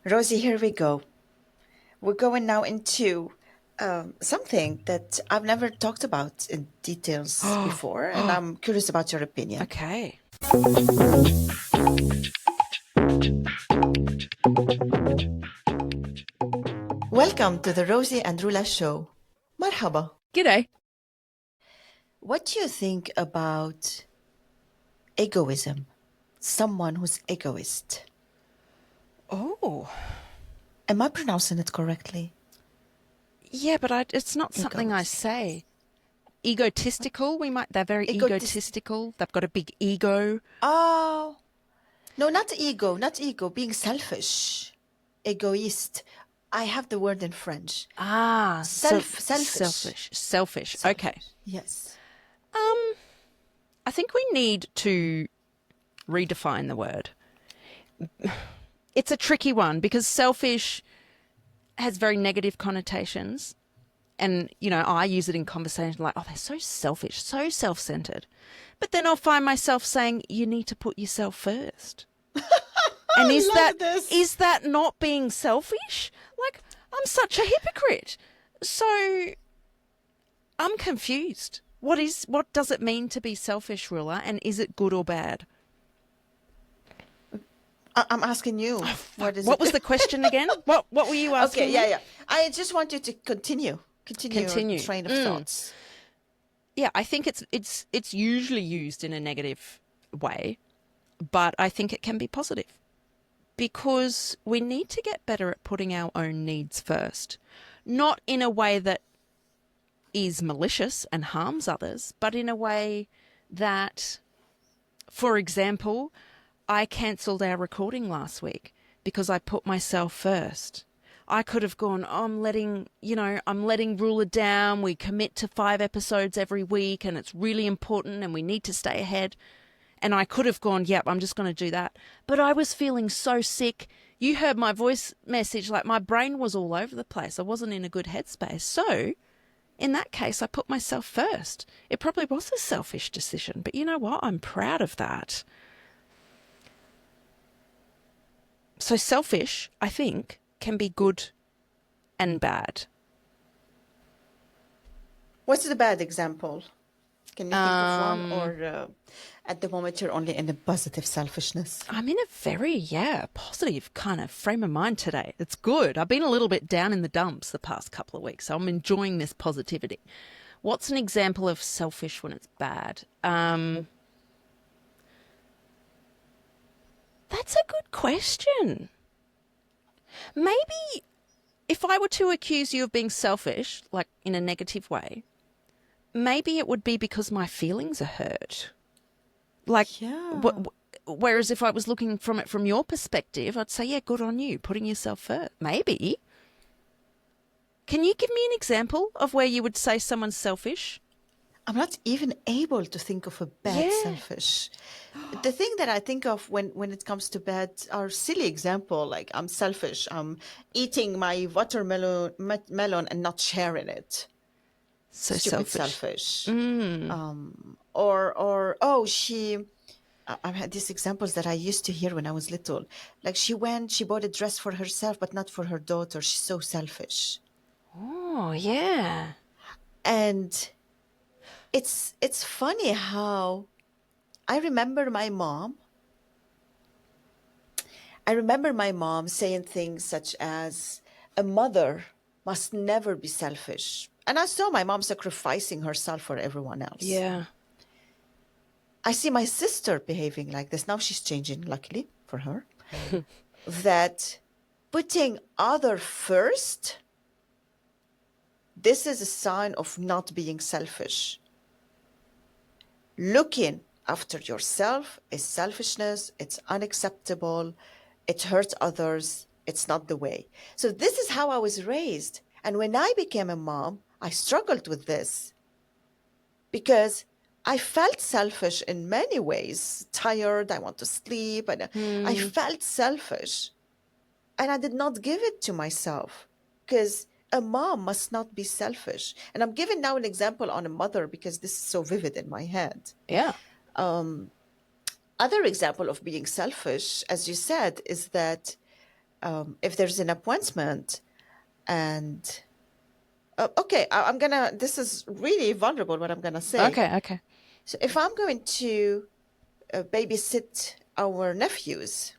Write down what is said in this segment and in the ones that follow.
Rosie, here we go. We're going now into something that I've never talked about in details before, and I'm curious about your opinion. Okay. Welcome to the Rosie and Rula show. Marhaba. G'day. What do you think about egoism? Someone who's egoist. Oh, Am I pronouncing it correctly? yeah, but it's not something I Egoist. say. Egotistical, they're very Egotist. egotistical. They've got a big ego. Oh, no, not ego, not ego, being selfish. Egoist. I have the word in French. So Selfish. selfish. Okay. Selfish. Yes. I think we need to redefine the word. It's a tricky one because selfish has very negative connotations. And, I use it in conversation like, oh, they're so selfish, so self-centered. But then I'll find myself saying, you need to put yourself first. And I love this. is that not being selfish? Like, I'm such a hypocrite. So I'm confused. What does it mean to be selfish, Rula? And is it good or bad? I'm asking you. What was the question again? What were you asking Okay, yeah, me? yeah. I just want you to continue your Continue. train of thoughts. Yeah, I think it's usually used in a negative way, but I think it can be positive because we need to get better at putting our own needs first, not in a way that is malicious and harms others, but in a way that, for example, I cancelled our recording last week because I put myself first. I could have gone, oh, I'm letting Ruler down. We commit to 5 episodes every week and it's really important and we need to stay ahead. And I could have gone, yep, I'm just going to do that. But I was feeling so sick. You heard my voice message, like my brain was all over the place. I wasn't in a good headspace. So in that case, I put myself first. It probably was a selfish decision, but you know what? I'm proud of that. So selfish, I think, can be good and bad. What's the bad example? Can you think of one, Um, or at the moment you're only in the positive selfishness? I'm in a very, positive kind of frame of mind today. It's good. I've been a little bit down in the dumps the past couple of weeks, so I'm enjoying this positivity. What's an example of selfish when it's bad? That's a good question. Maybe if I were to accuse you of being selfish, like in a negative way, maybe it would be because my feelings are hurt. Like, Yeah. whereas if I was looking from it from your perspective, I'd say, yeah, good on you, putting yourself first. Maybe. Can you give me an example of where you would say someone's selfish? I'm not even able to think of a bad Yeah. selfish. The thing that I think of when it comes to bad are silly example, like I'm selfish. I'm eating my watermelon melon and not sharing it. So Stupid selfish. selfish. Or oh, I've had these examples that I used to hear when I was little. Like she bought a dress for herself, but not for her daughter. She's so selfish. Oh, yeah. And it's funny how I remember my mom. I remember my mom saying things such as a mother must never be selfish. And I saw my mom sacrificing herself for everyone else. Yeah. I see my sister behaving like this. Now she's changing, luckily for her, that putting other first, this is a sign of not being selfish. Looking after yourself is selfishness. It's unacceptable. It hurts others. It's not the way. So this is how I was raised. And when I became a mom, I struggled with this because I felt selfish in many ways. Tired, I want to sleep, and I Hmm. felt selfish. And I did not give it to myself because a mom must not be selfish. And I'm giving now an example on a mother because this is so vivid in my head. Yeah. Other example of being selfish, as you said, is that if there's an appointment and okay, I'm gonna, this is really vulnerable what I'm gonna say. Okay, okay. So if I'm going to babysit our nephews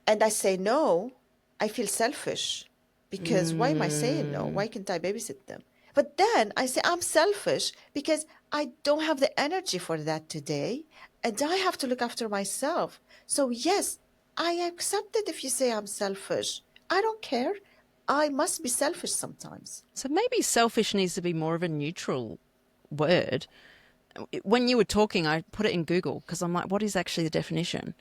and I say no, I feel selfish because why am I saying no? Why can't I babysit them? But then I say I'm selfish because I don't have the energy for that today and I have to look after myself. So, yes, I accept it if you say I'm selfish. I don't care. I must be selfish sometimes. So maybe selfish needs to be more of a neutral word. When you were talking, I put it in Google because I'm like, what is actually the definition?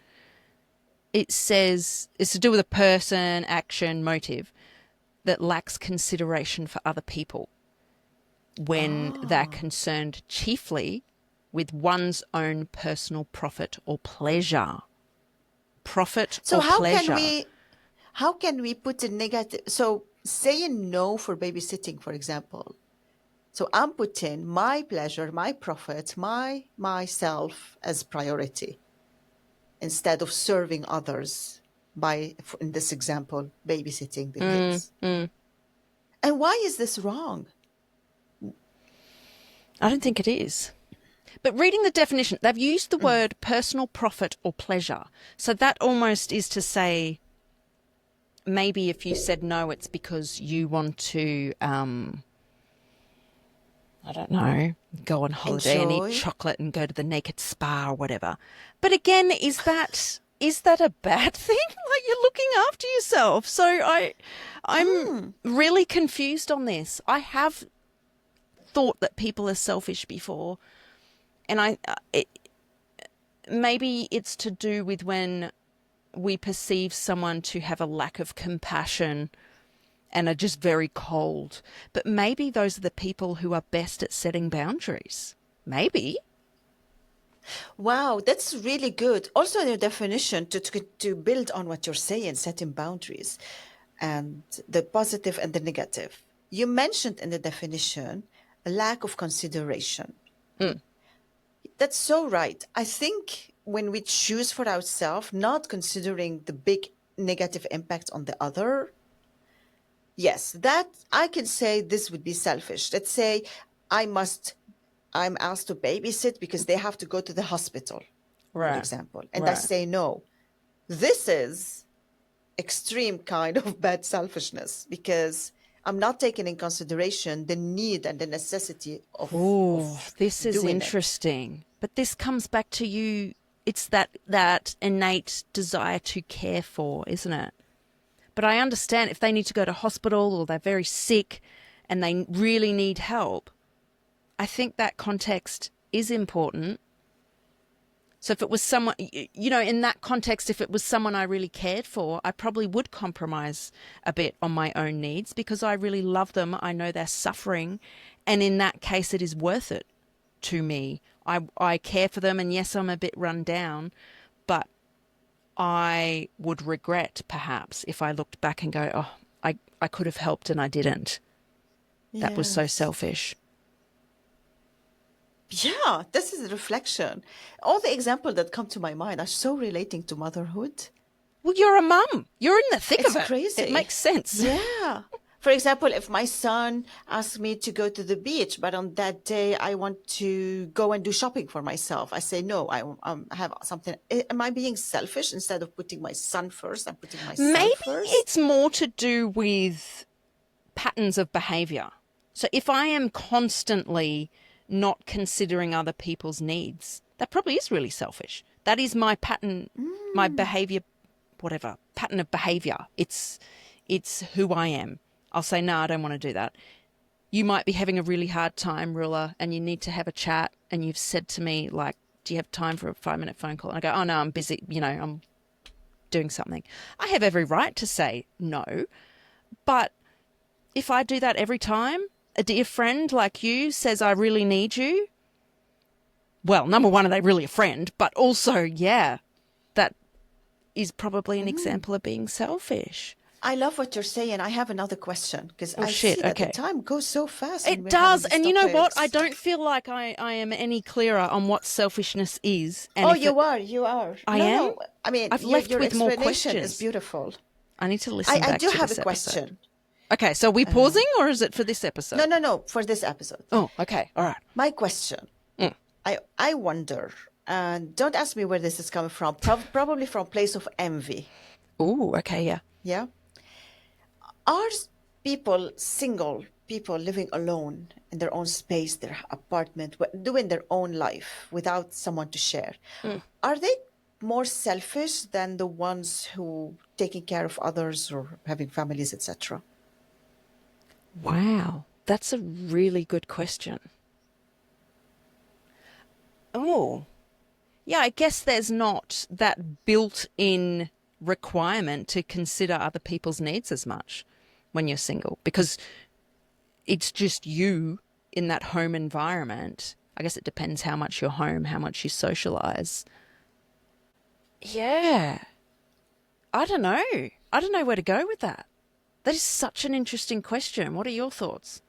It says it's to do with a person, action, motive that lacks consideration for other people when they're Oh. concerned chiefly with one's own personal profit or pleasure. Profit So or pleasure. how can we put a negative, so saying no for babysitting, for example. So I'm putting my pleasure, my profit, myself as priority instead of serving others by, in this example, babysitting the kids. And why is this wrong? I don't think it is. But reading the definition, they've used the word personal profit or pleasure. So that almost is to say, maybe if you said no, it's because you want to, I don't know, go on holiday and eat Enjoy. chocolate and go to the naked spa or whatever. But again, is that a bad thing? Like, you're looking after yourself. So I'm really confused on this. I have thought that people are selfish before, and maybe it's to do with when we perceive someone to have a lack of compassion and are just very cold. But maybe those are the people who are best at setting boundaries. Maybe. Wow, that's really good. Also, in your definition, to build on what you're saying, setting boundaries and the positive and the negative. You mentioned in the definition a lack of consideration. That's so right. I think when we choose for ourselves, not considering the big negative impact on the other, yes, that I can say this would be selfish. Let's say I must, I'm asked to babysit because they have to go to the hospital, for Right. example, and I Right. say no. This is extreme kind of bad selfishness because I'm not taking in consideration the need and the necessity Oh, of this is doing it. interesting. But this comes back to you. It's that innate desire to care for, isn't it? But I understand if they need to go to hospital or they're very sick and they really need help, I think that context is important. So if it was someone, in that context, if it was someone I really cared for, I probably would compromise a bit on my own needs because I really love them. I know they're suffering. And in that case, it is worth it to me. I care for them. And yes, I'm a bit run down, but I would regret perhaps if I looked back and go, oh, I could have helped and I didn't. That was so Yes. selfish. Yeah, this is a reflection. All the examples that come to my mind are so relating to motherhood. Well, you're a mum. You're in the thick of It's it. It crazy. makes sense. Yeah. For example, if my son asks me to go to the beach, but on that day I want to go and do shopping for myself, I say no. I have something. Am I being selfish instead of putting my son first? I'm putting myself Maybe first. it's more to do with patterns of behavior. So if I am constantly not considering other people's needs, that probably is really selfish. That is my pattern, my behavior, whatever, pattern of behavior. It's who I am. I'll say, no, I don't want to do that. You might be having a really hard time, Rula, and you need to have a chat. And you've said to me, like, do you have time for a 5-minute phone call? And I go, oh, no, I'm busy. I'm doing something. I have every right to say no. But if I do that every time a dear friend like you says, I really need you, well, number one, are they really a friend? But also, yeah, that is probably an example of being selfish. I love what you're saying. I have another question because Oh I shit, see that the okay. time goes so fast when It we're having does. these And you know what? I topics. don't feel like I am any clearer on what selfishness is. And Oh, if it, you are, you are. I No, am, no. I mean, I've left your with more explanation is questions. beautiful. I need to listen I back do to have a this episode. question. Okay, so are we pausing or is it for this No, episode? no, no, for this episode. Oh, okay. All right. My question. Mm. I wonder, and don't ask me where this is coming from. Probably from a place of envy. Ooh, okay, yeah. Yeah. Are people, single people living alone in their own space, their apartment, doing their own life without someone to share, Mm. are they more selfish than the ones who taking care of others or having families, etc.? Wow. That's a really good question. Oh, yeah, I guess there's not that built-in requirement to consider other people's needs as much when you're single because it's just you in that home environment. I guess it depends how much you're home, how much you socialize. Yeah. I don't know. I don't know where to go with that. That is such an interesting question. What are your thoughts?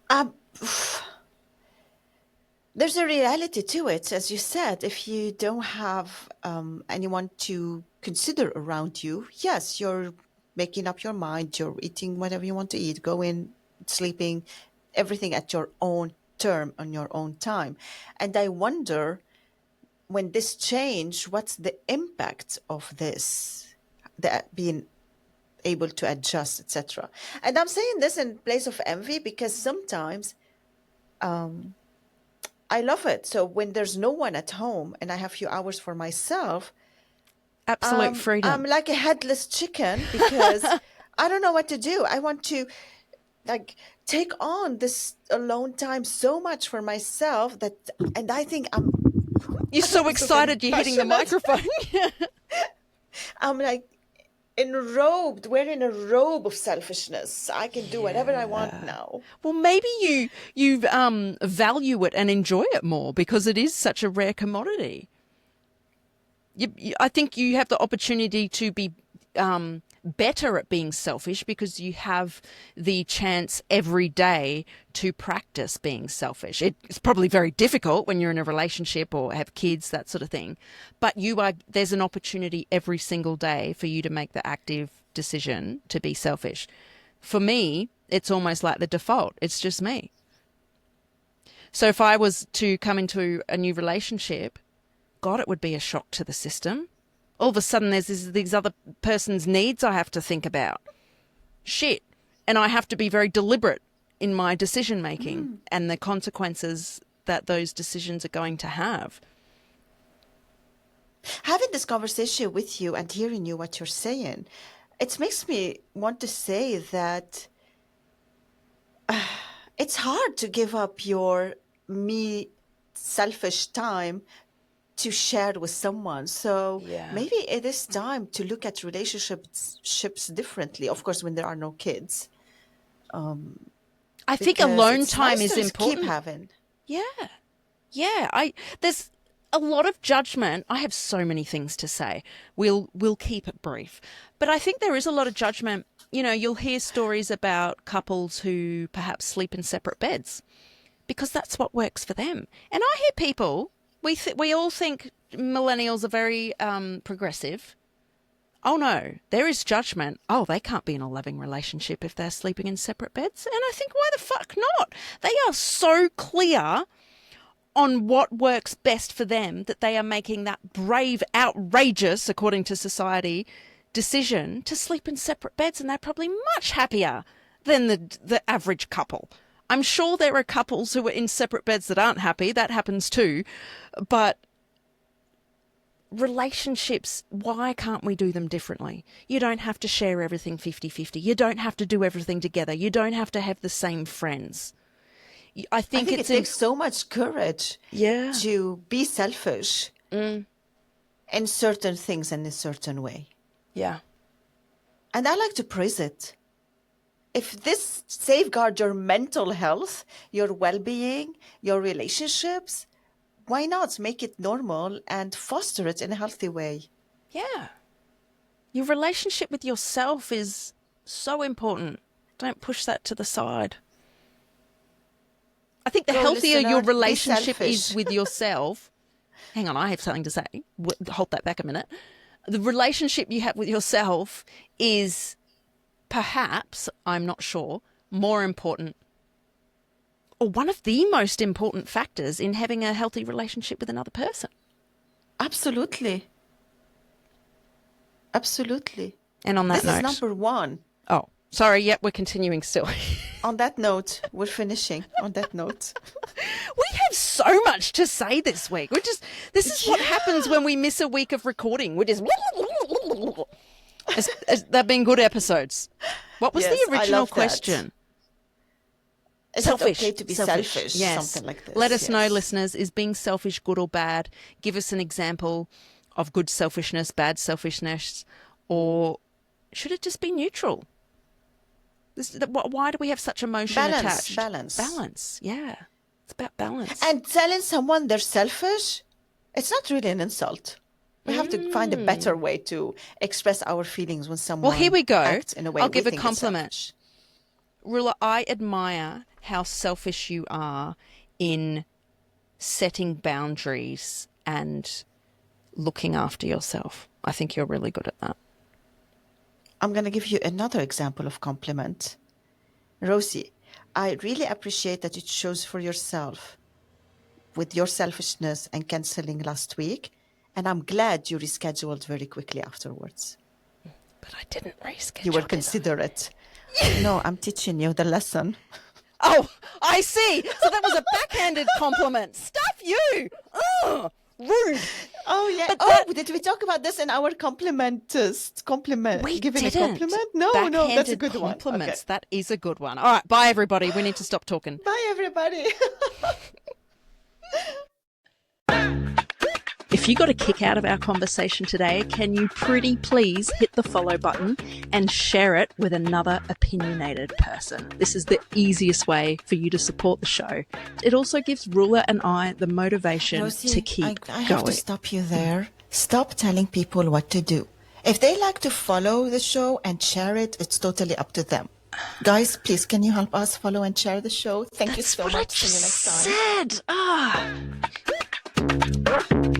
Um, there's a reality to it, as you said. If you don't have anyone to consider around you, yes, you're making up your mind, you're eating whatever you want to eat, going, sleeping, everything at your own term, on your own time. And I wonder when this change, what's the impact of this, that being able to adjust, etc. And I'm saying this in place of envy because sometimes I love it. So when there's no one at home and I have a few hours for myself, Absolute I'm freedom. like a headless chicken because I don't know what to do. I want to like take on this alone time so much for myself that, and I think You're so I'm so getting excited you're hitting the passionate. microphone. I'm like enrobed, wearing a robe of selfishness. I can do whatever I want Yeah. now. Well, maybe you value it and enjoy it more because it is such a rare commodity. I think you have the opportunity to be better at being selfish because you have the chance every day to practice being selfish. It's probably very difficult when you're in a relationship or have kids, that sort of thing. But there's an opportunity every single day for you to make the active decision to be selfish. For me, it's almost like the default. It's just me. So if I was to come into a new relationship, God, it would be a shock to the system. All of a sudden, there's these other person's needs I have to think about. Shit. And I have to be very deliberate in my decision making and the consequences that those decisions are going to have. Having this conversation with you and hearing you what you're saying, it makes me want to say that it's hard to give up your me selfish time to share with someone. So Yeah. maybe it is time to look at relationships differently. Of course, when there are no kids, I think because alone it's time nice is to keep important. having. Yeah. Yeah. There's a lot of judgment. I have so many things to say. We'll keep it brief. But I think there is a lot of judgment. You know, you'll hear stories about couples who perhaps sleep in separate beds because that's what works for them. And I hear people, we all think millennials are very progressive. Oh no, there is judgment. Oh, they can't be in a loving relationship if they're sleeping in separate beds. And I think, why the fuck not? They are so clear on what works best for them that they are making that brave, outrageous, according to society, decision to sleep in separate beds. And they're probably much happier than the average couple. I'm sure there are couples who are in separate beds that aren't happy. That happens too. But relationships, why can't we do them differently? You don't have to share everything 50-50. You don't have to do everything together. You don't have to have the same friends. I I think think it's it in. takes so much courage Yeah. to be selfish in certain things in a certain way. Yeah. And I like to praise it. If this safeguard your mental health, your well-being, your relationships, why not make it normal and foster it in a healthy way? Yeah. Your relationship with yourself is so important. Don't push that to the side. I think the Go, healthier listener, your be relationship is selfish. with yourself. Hang on, I have something to say. Hold that back a minute. The relationship you have with yourself is perhaps, I'm not sure, more important or one of the most important factors in having a healthy relationship with another person. Absolutely. Absolutely. And on that This is note, number one. oh, sorry, yep, we're continuing still. On that note, we're finishing on that note. We have so much to say this week. This is what happens when we miss a week of recording. We're just they've been good episodes. What was Yes, the I original love that. question? Is Selfish. it okay to be selfish? Yes. Something like this. Let us know, yes. listeners, is being selfish good or bad? Give us an example of good selfishness, bad selfishness, or should it just be neutral? Why do we have such emotion attached? Balance, yeah. It's about balance. And telling someone they're selfish, it's not really an insult. We have to find a better way to express our feelings when someone Well, here we go. acts in a way I'll we give a think is compliment. selfish. Rula, I admire how selfish you are in setting boundaries and looking after yourself. I think you're really good at that. I'm going to give you another example of compliment. Rosie, I really appreciate that you chose for yourself with your selfishness and canceling last week. And I'm glad you rescheduled very quickly afterwards. But I didn't reschedule. You were did I? considerate. No, I'm teaching you the lesson. Oh, I see. So that was a backhanded compliment. Stuff you. Ugh, rude. Oh, yeah. But did we talk about this in our compliment? We Giving didn't. a compliment? No, that's a Backhanded good compliments. one. Okay. That is a good one. All right, bye everybody. We need to stop talking. Bye, everybody. If you got a kick out of our conversation today, can you pretty please hit the follow button and share it with another opinionated person? This is the easiest way for you to support the show. It also gives Rula and I the motivation Rosie, to keep I have going. to stop you there. Stop telling people what to do. If they like to follow the show and share it, it's totally up to them. Guys, please, can you help us follow and share the show? Thank you so much. See you next time. Said.